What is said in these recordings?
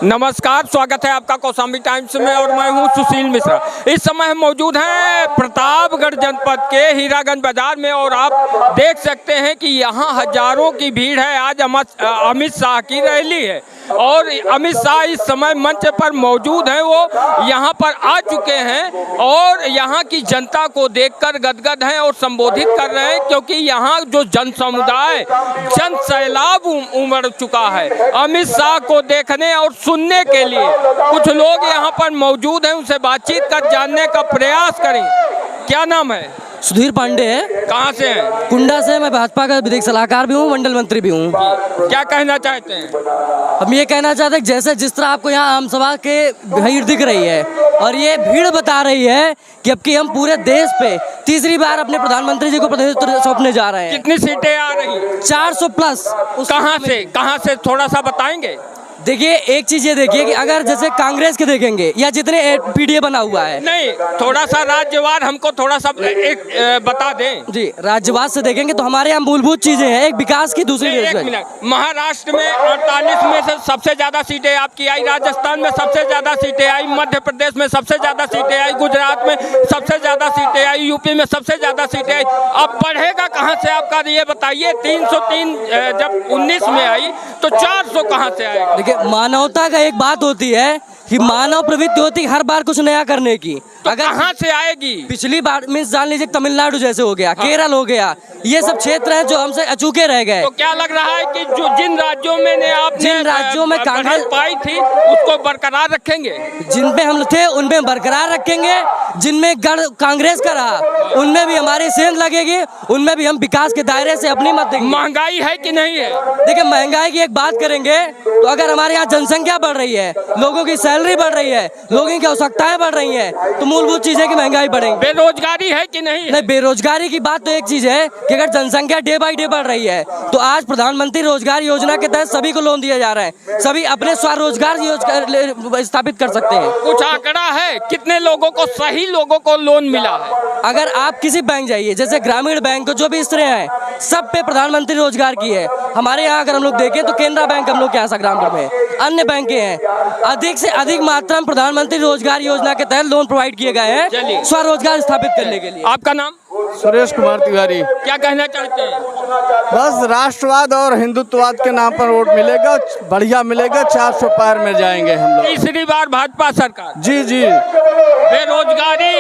नमस्कार, स्वागत है आपका कौशाम्बी टाइम्स में और मैं हूं सुशील मिश्रा। इस समय हम मौजूद हैं प्रतापगढ़ जनपद के हीरागंज बाजार में और आप देख सकते हैं कि यहां हजारों की भीड़ है। आज अमित शाह की रैली है और अमित शाह इस समय मंच पर मौजूद हैं। वो यहां पर आ चुके हैं और यहां की जनता को देखकर गदगद हैं और संबोधित कर रहे हैं, क्योंकि यहां जो जन समुदाय जन सैलाब उमड़ चुका है अमित शाह को देखने और सुनने के लिए। कुछ लोग यहाँ पर मौजूद हैं, उनसे बातचीत कर जानने का प्रयास करें। क्या नाम है? सुधीर पांडे है। कहाँ से हैं? कुंडा से। मैं भाजपा का विधायक सलाहकार भी हूँ, मंडल मंत्री भी हूँ। क्या कहना चाहते हैं? हम ये कहना चाहते हैं जैसे जिस तरह आपको यहाँ आम सभा के भीड़ दिख रही है और ये भीड़ बता रही है कि अब कि हम पूरे देश पे तीसरी बार अपने प्रधानमंत्री जी को प्रतिनिधित्व सौंपने जा रहे हैं। कितनी सीटें आ रही? 400 प्लस। कहाँ से थोड़ा सा बताएंगे? देखिए, एक चीज ये देखिए कि अगर जैसे कांग्रेस के देखेंगे या जितने पीडीए बना हुआ है, नहीं थोड़ा सा राज्यवार हमको थोड़ा सा बता दें। जी, राज्यवाद से देखेंगे तो हमारे यहाँ मूलभूत चीजें हैं, एक विकास की, दूसरी एक मिनट। महाराष्ट्र में 48 में से सबसे ज्यादा सीटें आपकी आई, राजस्थान में सबसे ज्यादा सीटें आई, मध्य प्रदेश में सबसे ज्यादा सीटें आई, गुजरात में सबसे ज्यादा सीटें आई, यूपी में सबसे ज्यादा सीटें आई। अब बढ़ेगा कहाँ से आपका, ये बताइए। 303 जब 19 में आई तो 400 कहाँ से आएगा? देखिए, मानवता का एक बात होती है कि मानव प्रवृत्ति होती है हर बार कुछ नया करने की। तो अगर कहाँ से आएगी? पिछली बार मीन्स जान लीजिए तमिलनाडु जैसे हो गया, हाँ। केरल हो गया, ये सब क्षेत्र हैं जो हमसे अचूके रह गए। तो क्या लग रहा है कि जो जिन राज्यों में आपने जिन राज्यों में कांग्रेस पाई थी उसको बरकरार रखेंगे? जिनपे हम थे उनमें बरकरार रखेंगे। जिनमें गढ़ कांग्रेस का रहा उनमें भी हमारी सेंध लगेगी, उनमें भी हम विकास के दायरे से अपनी मत देंगे। महंगाई है कि नहीं है? देखिए, महंगाई की एक बात करेंगे तो अगर हमारे यहाँ जनसंख्या बढ़ रही है, लोगों की सैलरी बढ़ रही है, लोगों की आवश्यकताएं बढ़ रही है, तो मूलभूत चीजें की महंगाई बढ़ेगी। बेरोजगारी है कि नहीं? नहीं, बेरोजगारी की बात तो एक चीज है कि अगर जनसंख्या डे बाई डे बढ़ रही है तो आज प्रधानमंत्री रोजगार योजना के तहत सभी को लोन दिया जा रहा है, सभी अपने स्वरोजगार स्थापित कर सकते हैं। कुछ आंकड़ा है कितने लोगों को, सही लोगों को लोन मिला है? अगर आप किसी बैंक जाइए, जैसे ग्रामीण बैंक जो भी स्त्रियां हैं, सब पे प्रधानमंत्री रोजगार की है। हमारे यहाँ अगर हम लोग देखें तो केनरा बैंक हम लोग के यहाँ संग्रामपुर में, अन्य बैंक हैं, अधिक से अधिक मात्रा में प्रधानमंत्री रोजगार योजना के तहत लोन प्रोवाइड किए गए हैं स्वरोजगार स्थापित करने के लिए। आपका नाम? सुरेश कुमार तिवारी। क्या कहना चाहते हैं? बस राष्ट्रवाद और हिंदुत्ववाद के नाम पर वोट मिलेगा, बढ़िया मिलेगा। 400 पार में जाएंगे हम लोग। तीसरी बार भाजपा सरकार। जी जी। बेरोजगारी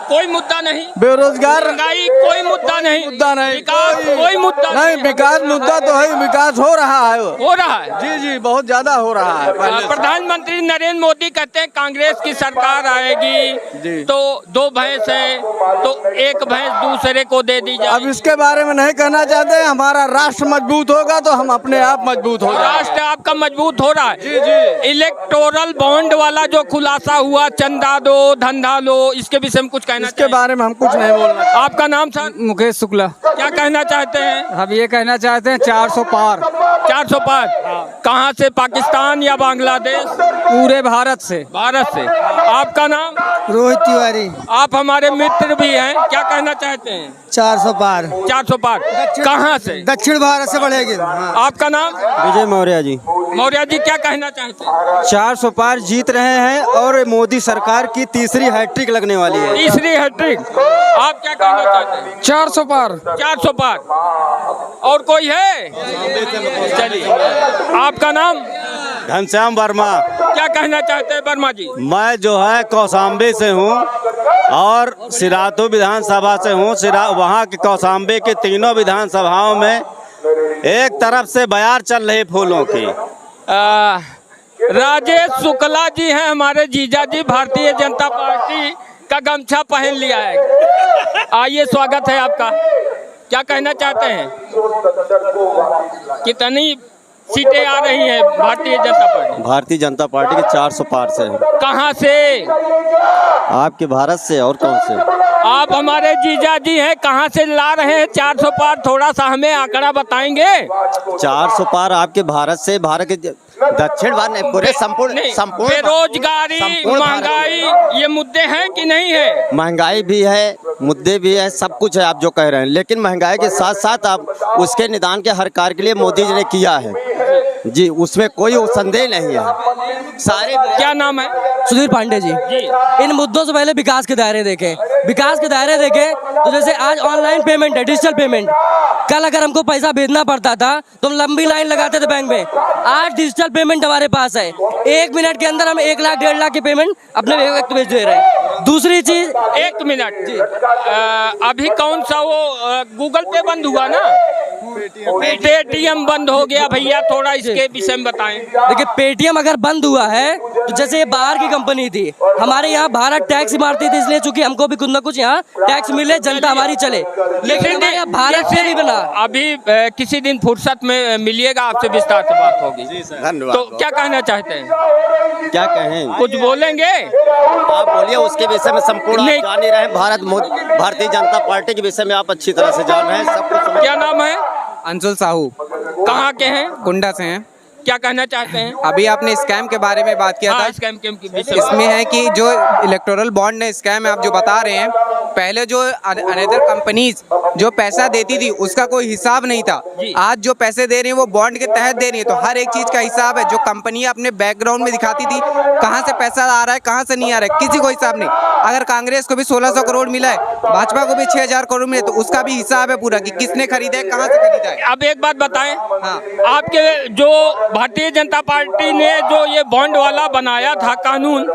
कोई मुद्दा नहीं, बेरोजगार महंगाई कोई मुद्दा नहीं, विकास कोई मुद्दा नहीं। विकास मुद्दा तो है, विकास हो रहा है। जी जी, बहुत ज्यादा हो रहा है। प्रधानमंत्री नरेंद्र मोदी कहते हैं कांग्रेस की सरकार आएगी तो 2 भैंस है तो 1 भैंस दूसरे को दे दी जाए। अब इसके बारे में नहीं कहना चाहते। हमारा राष्ट्र मजबूत होगा तो हम अपने आप मजबूत हो जाएंगे। राष्ट्र आपका मजबूत हो रहा है। जी जी। इलेक्टोरल बॉन्ड वाला जो खुलासा हुआ, चंदा दो धंधा लो, इसके विषय में कुछ कहना? इसके बारे में हम कुछ नहीं बोलना। आपका नाम सर? मुकेश शुक्ला। क्या कहना चाहते हैं? हम ये कहना चाहते हैं 400 पार। 400 पार कहाँ से? पाकिस्तान या बांग्लादेश? पूरे भारत से। भारत से। आपका नाम? रोहित तिवारी। आप हमारे मित्र भी हैं, क्या कहना चाहते हैं? 400 पार। 400 पार कहाँ से? दक्षिण भारत से बढ़ेगी। आपका नाम? विजय मौर्य जी। मौर्य जी, क्या कहना चाहते हैं? 400 पार जीत रहे हैं और मोदी सरकार की तीसरी हैट्रिक लगने वाली है। तीसरी हैट्रिक। आप क्या कहना चाहते हैं? 400 पार। 400 पार। और कोई है? चलिए, आपका नाम? घनश्याम वर्मा। क्या कहना चाहते हैं वर्मा जी? मैं जो है कौशाम्बी से हूँ और सिराथू विधानसभा से हूँ। वहाँ के कौशाम्बी के तीनों विधानसभाओं में एक तरफ से बयार चल रही फूलों की। राजेश शुक्ला जी हैं हमारे जीजा जी, भारतीय जनता पार्टी का गमछा पहन लिया है। आइए, स्वागत है आपका। क्या कहना चाहते हैं? कितनी सीटें आ रही हैं भारतीय जनता पार्टी? भारतीय जनता पार्टी के 400 पार से। कहाँ से? आपके भारत से। और कौन से? आप हमारे जीजा जी हैं, कहाँ से ला रहे हैं 400 पार? थोड़ा सा हमें आंकड़ा बताएंगे। 400 पार आपके भारत से। भारत के दक्षिण भारत पूरे संपूर्ण बेरोजगारी, महंगाई, ये मुद्दे हैं कि नहीं है? महंगाई भी है, मुद्दे भी है, सब कुछ है आप जो कह रहे हैं। लेकिन महंगाई के साथ साथ आप उसके निदान के हर कार्य के लिए मोदी जी ने किया है। जी, उसमें कोई संदेह नहीं है। सारे क्या नाम है? सुधीर पांडे जी। इन मुद्दों से पहले विकास के दायरे देखें, विकास के दायरे देखें तो जैसे आज ऑनलाइन पेमेंट है, डिजिटल पेमेंट। कल अगर हमको पैसा भेजना पड़ता था तो हम लंबी लाइन लगाते थे बैंक में, आज डिजिटल पेमेंट हमारे पास है। 1 मिनट के अंदर हम 1 लाख 1.5 लाख की पेमेंट अपने व्यक्ति भेज दे रहे हैं। दूसरी चीज, 1 मिनट जी, अभी कौन सा वो गूगल पे बंद हुआ ना, पेटीएम बंद हो गया भैया, थोड़ा इसके विषय में बताएं। देखिए पेटीएम अगर बंद हुआ है तो जैसे ये बाहर की कंपनी थी, हमारे यहाँ भारत टैक्स इमारती थी, इसलिए चूंकि हमको भी कुछ न कुछ यहाँ टैक्स मिले, जनता हमारी चले, लेकिन हमारे यहाँ भारत से नहीं बना। अभी किसी दिन फुर्सत में मिलिएगा, आपसे विस्तार से बात होगी। धन्यवाद। तो क्या कहना चाहते हैं? क्या कहें? कुछ बोलेंगे? आप बोलिए, उसके विषय में संपूर्ण नहीं। आप जान ही रहे हैं। भारतीय जनता पार्टी के विषय में आप अच्छी तरह से जान रहे हैं, सब कुछ। क्या नाम है? अंशुल साहू, कहाँ के हैं? कुंडा से हैं। क्या कहना चाहते हैं? अभी आपने स्कैम के बारे में बात किया हाँ, था। स्कैम के विषय में। इसमें है कि जो इलेक्टोरल बॉन्ड है, स्कैम है, आप जो बता रहे हैं, पहले जो अनदर कंपनीज जो पैसा देती थी उसका कोई हिसाब नहीं था। जी। आज जो पैसे दे रही हैं वो बॉन्ड के तहत दे रही है, तो हर एक चीज का हिसाब है। जो कंपनी अपने बैकग्राउंड में दिखाती थी कहाँ से पैसा आ रहा है, कहाँ से नहीं आ रहा है, किसी को हिसाब नहीं। अगर कांग्रेस को भी 1600 करोड़ मिला है, भाजपा को भी 6000 करोड़ मिले, तो उसका भी हिसाब है पूरा कि किसने खरीदा है, कहाँ से खरीदा है। अब एक बात बताएं, हाँ। आपके जो भारतीय जनता पार्टी ने जो ये बॉन्ड वाला बनाया था कानून,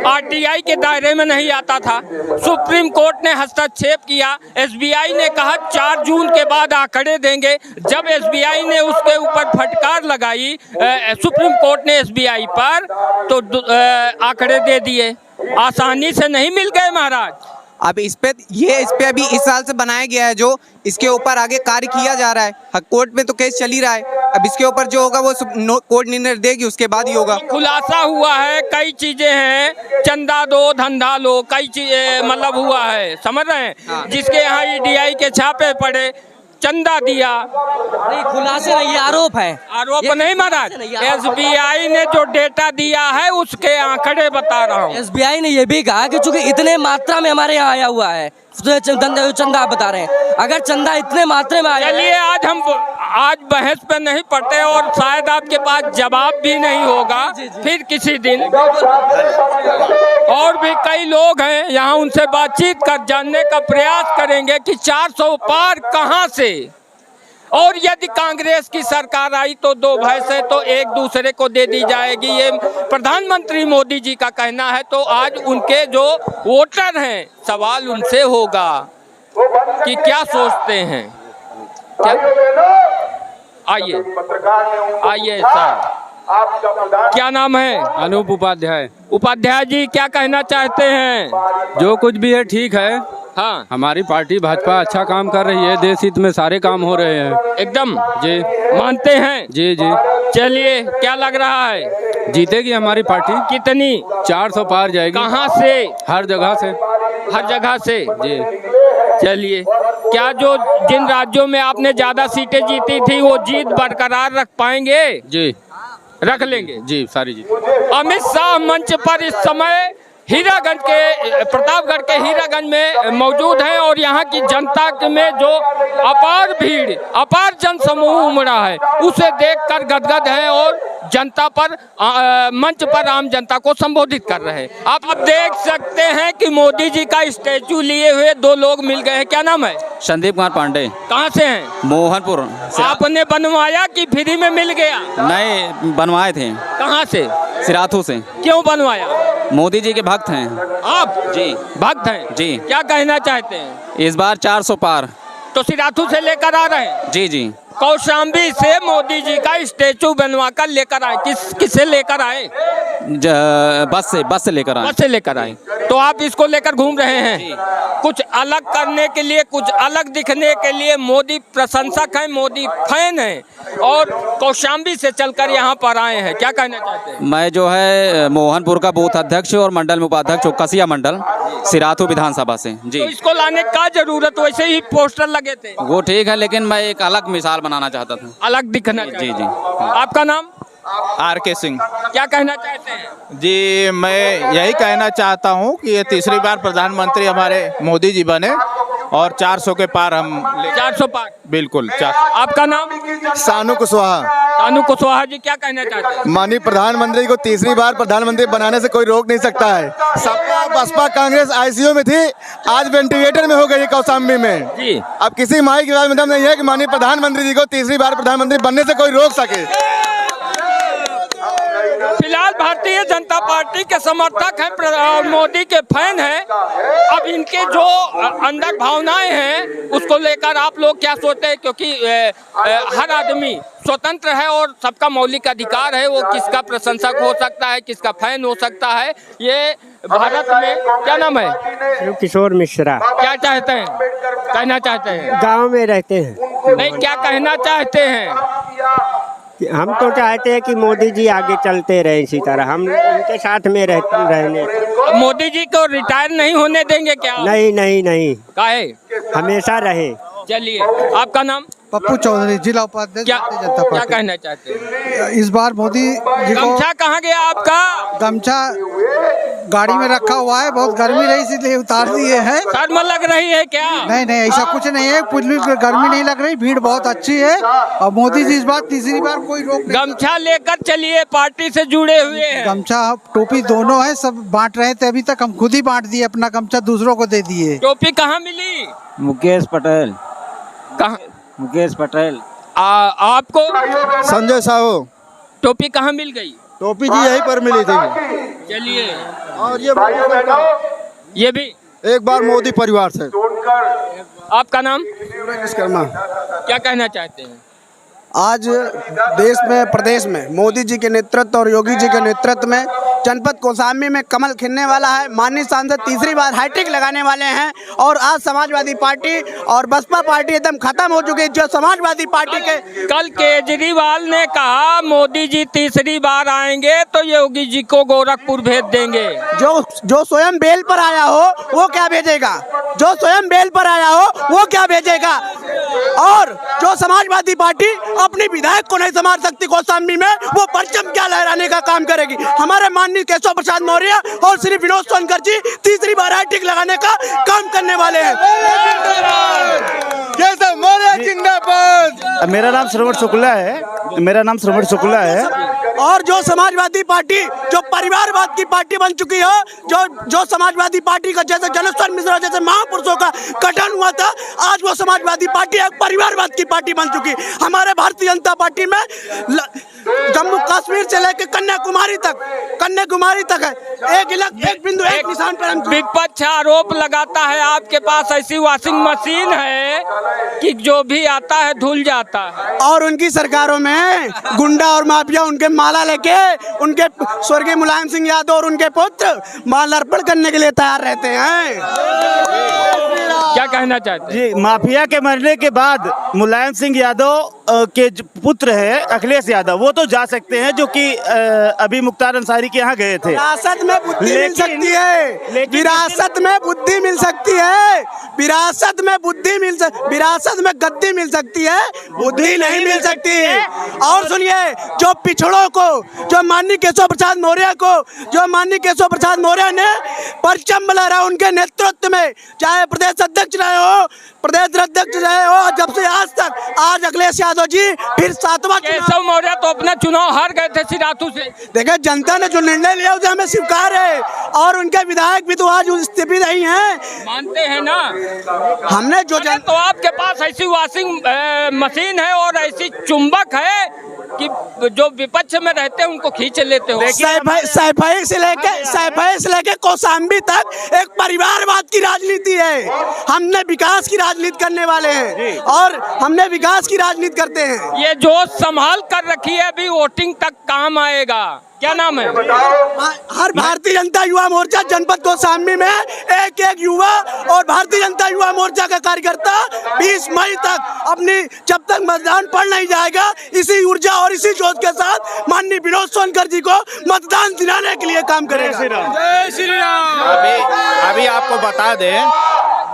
आरटीआई के दायरे में नहीं आता था। सुप्रीम कोर्ट ने हस्तक्षेप किया, एसबीआई ने कहा 4 जून के बाद आंकड़े देंगे। जब एसबीआई ने उसके ऊपर फटकार लगाई, सुप्रीम कोर्ट ने एसबीआई पर, तो आंकड़े दे दिए। आसानी से नहीं मिल गए महाराज। अब इस पे अभी इस साल से बनाया गया है, जो इसके ऊपर आगे कार्य किया जा रहा है। कोर्ट में तो केस चल ही रहा है। अब इसके ऊपर जो होगा वो कोर्ट निर्णय देगी, उसके बाद ही होगा। खुलासा हुआ है, कई चीजें हैं, चंदा दो धंधा लो, कई चीजें मतलब हुआ है, समझ रहे हैं? हाँ। जिसके यहाँ ईडीआई के छापे पड़े, चंदा दिया। नहीं, खुलासे नहीं, ये आरोप है। आरोप ये नहीं महाराज, नहीं, ये आरोप है। एसबीआई ने जो डेटा दिया है उसके आंकड़े बता रहा हूँ। एसबीआई ने ये भी कहा कि चूंकि इतने मात्रा में हमारे यहाँ आया हुआ है, चंदा आप बता रहे हैं, अगर चंदा इतने मात्रा में आया, चलिए आज बहस पे नहीं पड़ते, और शायद आपके पास जवाब भी नहीं होगा, फिर किसी दिन। और भी कई लोग हैं यहाँ, उनसे बातचीत कर जानने का प्रयास करेंगे कि 400 पार कहाँ से। और यदि कांग्रेस की सरकार आई तो 2 भैंसें तो एक दूसरे को दे दी जाएगी, ये प्रधानमंत्री मोदी जी का कहना है। तो आज उनके जो वोटर हैं, सवाल उनसे होगा कि क्या सोचते हैं। क्या? आइए सर, क्या नाम है? अनूप उपाध्याय। उपाध्याय जी, क्या कहना चाहते हैं? जो कुछ भी है ठीक है। हाँ, हमारी पार्टी भाजपा अच्छा काम कर रही है, देश हित में सारे काम हो रहे हैं। एकदम जी मानते हैं? जी जी। चलिए, क्या लग रहा है, जीतेगी हमारी पार्टी। कितनी? 400 पार जाएगी। कहाँ से? हर जगह से। हर जगह से। जी। चलिए, क्या जो जिन राज्यों में आपने ज्यादा सीटें जीती थी वो जीत बरकरार रख पाएंगे? जी रख लेंगे जी, सारी जी। अमित शाह मंच पर इस समय हीरागंज के, प्रतापगढ़ के हीरागंज में मौजूद हैं, और यहाँ की जनता में जो अपार भीड़, अपार जन समूह उमड़ा है, उसे देखकर गदगद है, और जनता पर मंच पर आम जनता को संबोधित कर रहे हैं। आप देख सकते हैं कि मोदी जी का स्टैचू लिए हुए 2 लोग मिल गए हैं। क्या नाम है? संदीप कुमार पांडे। कहाँ से हैं? मोहनपुर। आपने बनवाया कि फ्री में मिल गया? नए बनवाए थे। कहाँ से? सिराथू से। क्यों बनवाया? मोदी जी के भक्त हैं। आप जी भक्त हैं? जी। क्या कहना चाहते हैं? इस बार 400 पार। तो सिराथू से लेकर आ रहे हैं? जी जी। कौशाम्बी से मोदी जी का स्टेचू बनवा कर लेकर आए। किसे लेकर आए? बस से लेकर आए। बस से लेकर आए। तो आप इसको लेकर घूम रहे हैं, कुछ अलग करने के लिए, कुछ अलग दिखने के लिए। मोदी प्रशंसक हैं, मोदी फैन हैं, और कौशाम्बी से चलकर यहाँ पर आए हैं। क्या कहना चाहते हैं? मैं जो है मोहनपुर का बूथ अध्यक्ष और मंडल में उपाध्यक्ष, कसिया मंडल, सिराथू विधानसभा से। जी। तो इसको लाने का जरूरत, वैसे ही पोस्टर लगे थे। वो ठीक है, लेकिन मैं एक अलग मिसाल बनाना चाहता था। अलग दिखना। जी जी। आपका नाम? RK सिंह। क्या कहना चाहते हैं? जी, मैं यही कहना चाहता हूँ कि ये तीसरी बार प्रधानमंत्री हमारे मोदी जी बने, और 400 के पार हम 400 पार। बिल्कुल 400। आपका नाम? सानू कुशवाहा। सानू कुशवाहा जी, क्या कहना चाहते हैं? माननीय प्रधानमंत्री को तीसरी बार प्रधानमंत्री बनाने से कोई रोक नहीं सकता है। सपा बसपा कांग्रेस आईसीयू में थी, आज वेंटिलेटर में हो गई कौशाम्बी में जी। अब किसी माई की बात में दम नहीं है कि माननीय प्रधानमंत्री जी को तीसरी बार प्रधानमंत्री बनने से कोई रोक सके। फिलहाल भारतीय जनता पार्टी के समर्थक हैं और मोदी के फैन हैं। अब इनके जो अंदर भावनाएं हैं उसको लेकर आप लोग क्या सोचते हैं? क्योंकि हर आदमी स्वतंत्र है और सबका मौलिक अधिकार है, वो किसका प्रशंसक हो सकता है, किसका फैन हो सकता है। ये भारत में, क्या नाम है? किशोर मिश्रा। क्या चाहते हैं, कहना चाहते हैं? गांव में रहते हैं। नहीं, क्या कहना चाहते हैं? हम तो चाहते हैं कि मोदी जी आगे चलते रहे इसी तरह, हम उनके साथ में रहने। मोदी जी को रिटायर नहीं होने देंगे क्या? नहीं नहीं नहीं, काहे? हमेशा रहे। चलिए, आपका नाम? पप्पू चौधरी, जिला उपाध्यक्ष क्या भारतीय जनता क्या पार्टी। कहना चाहते हैं? इस बार मोदी जी को गमछा कहाँ गया आपका? गमछा गाड़ी में रखा हुआ है, बहुत गर्मी रही इसलिए उतार दिए हैं। शर्म लग रही है क्या? नहीं नहीं, ऐसा कुछ नहीं है, कुछ भी गर्मी नहीं लग रही, भीड़ बहुत अच्छी है और मोदी जी इस बार तीसरी बार कोई रोक नहीं। गमछा लेकर चलिए, पार्टी से जुड़े हुए हैं। गमछा टोपी दोनों है, सब बांट रहे थे, अभी तक हम खुद ही बांट दिए, अपना गमछा दूसरों को दे दिए। टोपी कहाँ मिली? मुकेश पटेल। कहाँ? मुकेश पटेल। आपको? संजय साहू। टोपी कहाँ मिल गई? टोपी जी यहीं पर मिली थी। चलिए, और ये भी एक बार मोदी परिवार से। आपका नाम? विश्वकर्मा। क्या कहना चाहते हैं? आज देश में, प्रदेश में मोदी जी के नेतृत्व और योगी जी के नेतृत्व में जनपद कौशाम्बी में कमल खिलने वाला है। माननीय सांसद तीसरी बार हैट्रिक लगाने वाले हैं और आज समाजवादी पार्टी और बसपा पार्टी एकदम खत्म हो चुकी है। जो समाजवादी पार्टी के कल केजरीवाल ने कहा मोदी जी तीसरी बार आएंगे तो योगी जी को गोरखपुर भेज देंगे। जो स्वयं बेल पर आया हो वो क्या भेजेगा? जो स्वयं बेल पर आया हो वो क्या भेजेगा? और जो समाजवादी पार्टी अपनी विधायक को नहीं संभाल सकती कौशाम्बी में, वो परचम क्या लहराने का काम करेगी? हमारे माननीय केशव प्रसाद मौर्य और श्री विनोद सोनकर जी तीसरी बार हैट्रिक लगाने का काम करने वाले हैं। केशव मौर्य जिंदाबाद। मेरा नाम श्रवण शुक्ला है। और जो समाजवादी पार्टी जो परिवारवाद की पार्टी बन चुकी है, जो समाजवादी पार्टी का जैसे जनेश्वर मिश्रा जैसे महापुरुषों का गठन हुआ था, आज वो समाजवादी पार्टी एक परिवारवाद की पार्टी बन चुकी। हमारे भारतीय जनता पार्टी में जम्मू कश्मीर से लेकर कन्याकुमारी तक है, एक बिंदु एक निशान पर हम। विपक्ष आरोप लगाता है आपके पास ऐसी वॉशिंग मशीन है कि जो भी आता है धुल जाता है। और उनकी सरकारों में गुंडा और माफिया उनके माला लेके, उनके स्वर्गीय मुलायम सिंह यादव और उनके पुत्र माल अर्पण करने के लिए तैयार रहते हैं। क्या कहना चाहते हैं? जी, माफिया के मरने के बाद मुलायम सिंह यादव के पुत्र है अखिलेश यादव, वो तो जा सकते हैं, जो कि अभी मुख्तार अंसारी के यहाँ गए थे। विरासत में बुद्धि मिल सकती है, विरासत में बुद्धि मिल सकती है, विरासत में गद्दी मिल सकती है, बुद्धि नहीं मिल सकती। और सुनिए, जो पिछड़ों को, जो माननीय केशव प्रसाद मौर्य ने परचम लहराया उनके नेतृत्व में, चाहे प्रदेश अध्यक्ष रहे हो, जब से आज तक, आज अखिलेश यादव जी फिर 7वां केशव मौर्य तो अपना चुनाव हार गए थे सिराथू से। देखिए, जनता ने जो निर्णय लिया उसे हमें स्वीकार है और उनके विधायक भी तो आज इस्तीफे नहीं हैं। मानते हैं ना? हमने जो तो आपके पास ऐसी वॉशिंग मशीन है और ऐसी चुंबक है कि जो विपक्ष में रहते हैं उनको खींच लेते हो। सैफई से लेके कौशाम्बी तक एक परिवारवाद की राजनीति है। हमने विकास की राजनीति करने वाले हैं और हमने विकास की राजनीति करते हैं। ये जो संभाल कर रखी है अभी वोटिंग तक काम आएगा। क्या नाम है? हर भारतीय जनता युवा मोर्चा जनपद कौशाम्बी में एक युवा और भारतीय जनता युवा मोर्चा का कार्यकर्ता 20 मई तक अपनी, जब तक मतदान पड़ नहीं जाएगा, इसी ऊर्जा और इसी जोश के साथ माननीय विनोद सोनकर जी को मतदान दिलाने के लिए काम करेगा। जय श्री राम। अभी आपको बता दें,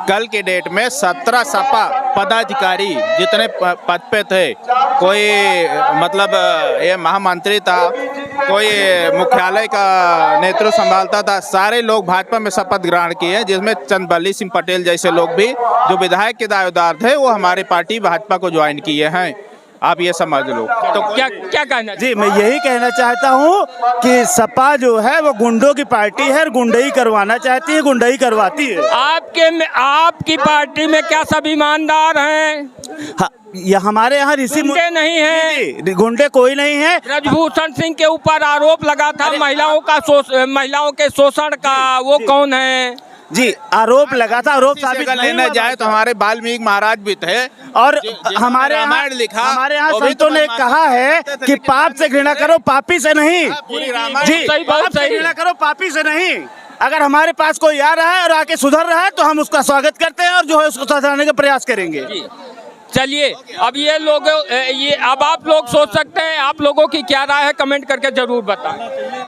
कल के डेट में 17 सपा पदाधिकारी जितने पद पे थे, कोई मतलब ये महामंत्री था, कोई मुख्यालय का नेतृत्व संभालता था, सारे लोग भाजपा में शपथ ग्रहण किए, जिसमें चंद्रबल्ली सिंह पटेल जैसे लोग भी जो विधायक के दावेदार थे वो हमारी पार्टी भाजपा को ज्वाइन किए हैं। आप ये समझ लो। तो क्या क्या कहना जी, मैं यही कहना चाहता हूँ कि सपा जो है वो गुंडों की पार्टी है, गुंडई करवाना चाहती है, गुंडई करवाती है। आपकी पार्टी में क्या सब ईमानदार हैं? हाँ, ये हमारे यहाँ ऋषि गुंडे नहीं हैं। गुंडे कोई नहीं है। ब्रजभूषण सिंह के ऊपर आरोप लगा था महिलाओं के शोषण का, वो कौन है? जी, आरोप लगा था, आरोप साबित अगर लेने जाए तो हमारे वाल्मीकि महाराज भी थे और हमारे यहाँ संतों ने कहा है कि पाप से घृणा करो, पापी से नहीं। जी, पाप से घृणा करो, पापी से नहीं। अगर हमारे पास कोई आ रहा है और आके सुधर रहा है तो हम उसका स्वागत करते हैं और जो है उसको सुधारने का प्रयास करेंगे। चलिए, अब अब आप लोग सोच सकते हैं, आप लोगों की क्या राय है, कमेंट करके जरूर बताएं।